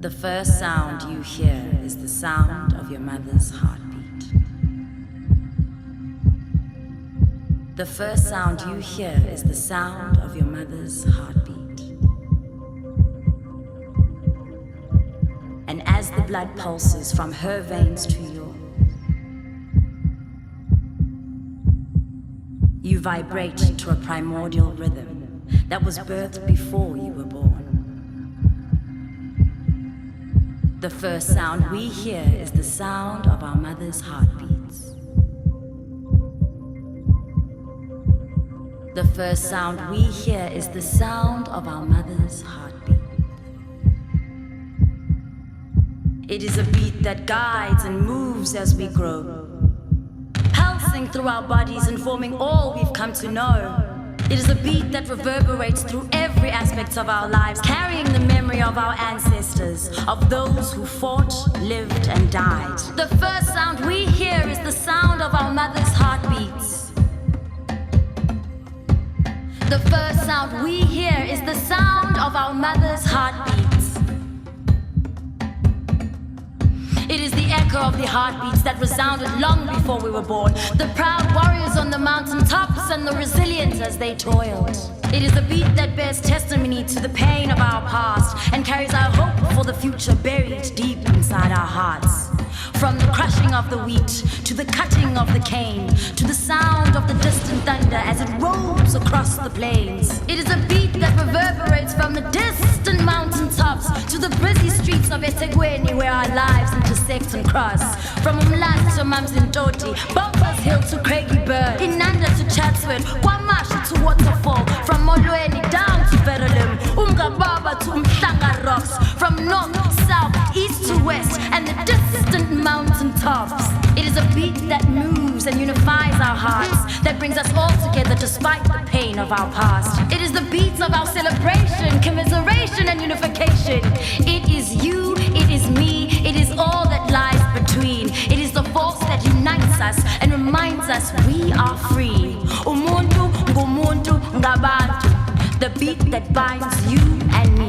The first sound you hear is the sound of your mother's heartbeat. The first sound you hear is the sound of your mother's heartbeat. And as the blood pulses from her veins to yours, you vibrate to a primordial rhythm that was birthed before you were born. The first sound we hear is the sound of our mother's heartbeats. The first sound we hear is the sound of our mother's heartbeat. It is a beat that guides and moves as we grow, pulsing through our bodies and forming all we've come to know. It is a beat that reverberates through every aspect of our lives, carrying the memory of our ancestors, of those who fought, lived, and died. The first sound we hear is the sound of our mother's heartbeats. The first sound we hear is the sound of our mother's heartbeats. It is the echo of the heartbeats that resounded long before we were born. The proud warriors on the mountaintops and the resilient as they toiled. It is a beat that bears testimony to the pain of our past and carries our hope for the future buried deep inside our hearts. From the crushing of the wheat, to the cutting of the cane, to the sound of the distant thunder as it rolls across the plains. It is a beat that reverberates from the distant mountaintops to the busy streets of eThekwini where our lives intersect and cross. From Umlazi to Mamzintoti, Bumpers Hill to Craigie Bird, Inanda to Chatsworth, Wamashi to Waterfall, from Molweni down to Verulam, Umgababa to Umhlanga Rocks, from north, south, east to west, and the distant mountaintops. It is a beat that moves and unifies our hearts, that brings us all together despite the pain of our past. It is the beat of our celebration, commiseration, and unification. It is you, it is me, it is all that lies between. It is the force that unites us and reminds us we are free. Umuntu ngumuntu ngabantu, the beat that binds you and me.